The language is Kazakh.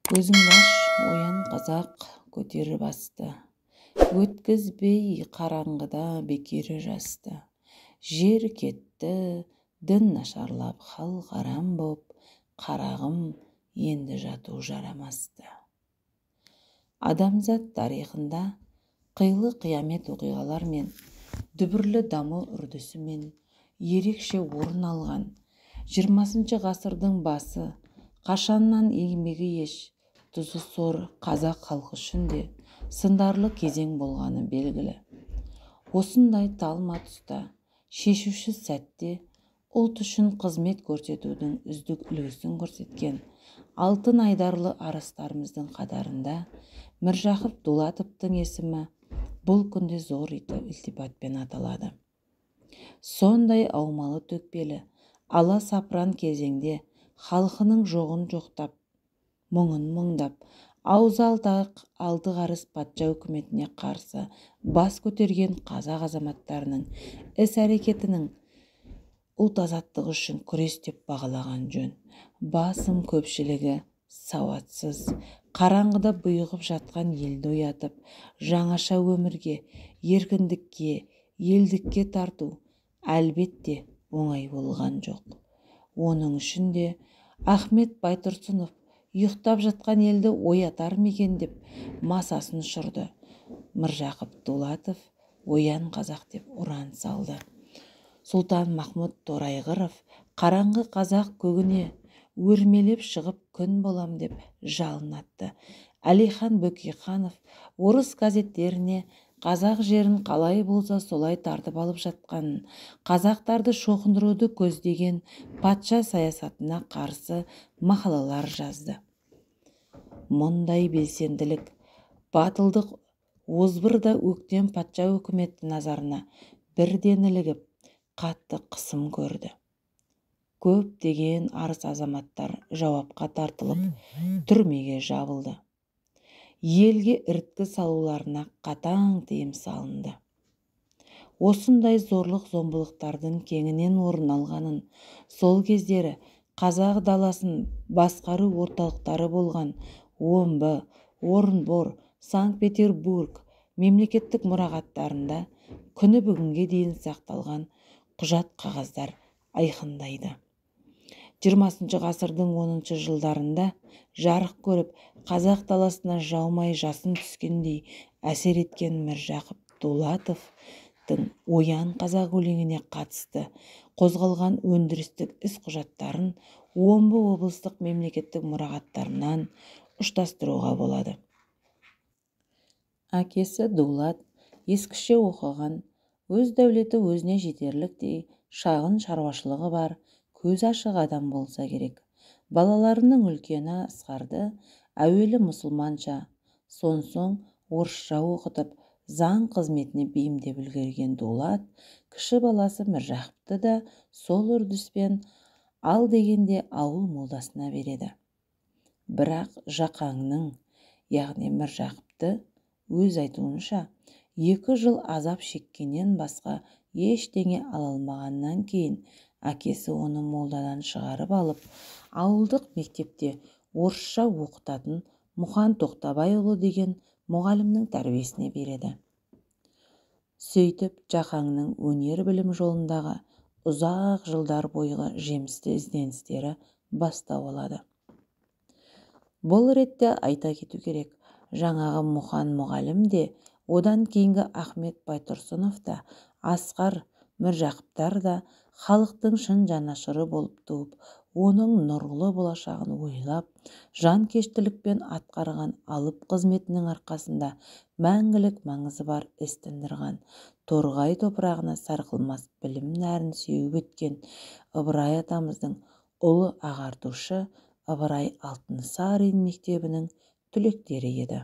Көзіңді аш, оян қазақ, көтері басты. Өткізбей қараңғыда бекері жасты. Жер кетті, дін нашарлап, халық арам боп, қарағым енді жату жарамасты. Адамзат тарихында қилы қиямет оқиғалар мен дүбірлі даму үрдісімен ерекше орын алған 20 ғасырдың басы қашаннан еңбегі еш, тұзы сор қазақ халқы үшін де сындарлы кезең болғаны белгілі. Осындай талма тұста шешуші сәтте ұлт үшін қызмет көрсетудің үздік үлгісін көрсеткен алтын айдарлы арыстарымыздың қатарында Міржақып Дулатовтың есімі бұл күнде зор ілтипатпен аталады. Сондай аумалы төкпелі ала сапран кезеңде халқының жоғын жоқтап, мұңын мұңдап, аузы алты қарыс патша үкіметіне қарсы бас көтерген қазақ азаматтарының іс-әрекетінің ұлт азаттығы үшін күрес деп бағалаған жөн. Басым көпшілігі сауатсыз, қараңғыда бұйығып жатқан елді оятып, жаңаша өмірге, еркіндікке, елдікке тарту әлбетте оңай болған жоқ. Оның үшін де Ахмет Байтұрсынов ұйықтап жатқан елді оятар мекен деп масасын ұшырды. Міржақып Дулатов оян қазақ деп ұран салды. Сұлтан Махмұд Торайғыров қараңғы қазақ көгіне өрмелеп шығып күн болам деп жалын атты. Әлихан Бөкейханов орыс газеттеріне қазақ жерін қалай болса солай тартып алып жатқанын, қазақтарды шоқындыруды көздеген патша саясатына қарсы мақалалар жазды. Мұндай белсенділік, батылдық озбырда өктем патша үкіметі назарына бірден ілігіп, қатты қысым көрді. Көптеген арыс азаматтар жауапқа тартылып, түрмеге жабылды. Елге іріткі салуларына қатаң тыйым салынды. Осындай зорлық-зомбылықтардың кеңінен орын алғанын, сол кездері қазақ даласын басқару орталықтары болған Омбы, Орынбор, Санкт-Петербург мемлекеттік мұрағаттарында күні бүгінге дейін сақталған құжат қағаздар айқындайды. 20 ғасырдың 10 жылдарында жарық көріп, қазақ даласына жаумай жасын түскендей әсер еткен Міржақып Дулатовтың оян қазақ өлеңіне қатысты қозғалған өндірістік іс құжаттарын Омбы облыстық мемлекеттік мұрағаттарынан ұштастыруға болады. Әкесі Дулат ескіше оқыған, өз дәулеті өзіне жетерліктей шағын шаруашылығы бар, көз ашық адам болса керек. Балаларының үлкені Асқарды әуелі мұсылманша, соң орысша оқытып, заң қызметіне бейімдеп үлгерген Дулат, кіші баласы Міржақыпты да сол үрдіспен ал дегенде ауыл молдасына береді. Бірақ Жақаңның, яғни Міржақыпты өз айтуынша 2 жыл азап шеккеннен басқа ештеңе ала алмағаннан кейін әкесі оны молдадан шығарып алып, ауылдық мектепте орысша оқытатын Мұқан Тоқтабайұлы деген мұғалімнің тәрбиесіне береді. Сөйтіп, Жақаңның өнер білім жолындағы ұзақ жылдар бойғы жемісті ізденістері бастау алады. Бұл ретте айта кету керек, жаңағы Мұқан мұғалім де, одан кейінгі Ахмет Байтұрсынов та, Асқар Міржақыптар да халықтың шын жанашыры болып туып, оның нұрлы болашағын ойлап, жанкештілікпен атқарған алып қызметінің арқасында мәңгілік маңызы бар іс тындырған, торғай топырағына сарқылмас білім нәрін сеуіп өткен Ыбырай атамыздың ұлы ағартушы Ыбырай Алтынсарин мектебінің түлектері еді.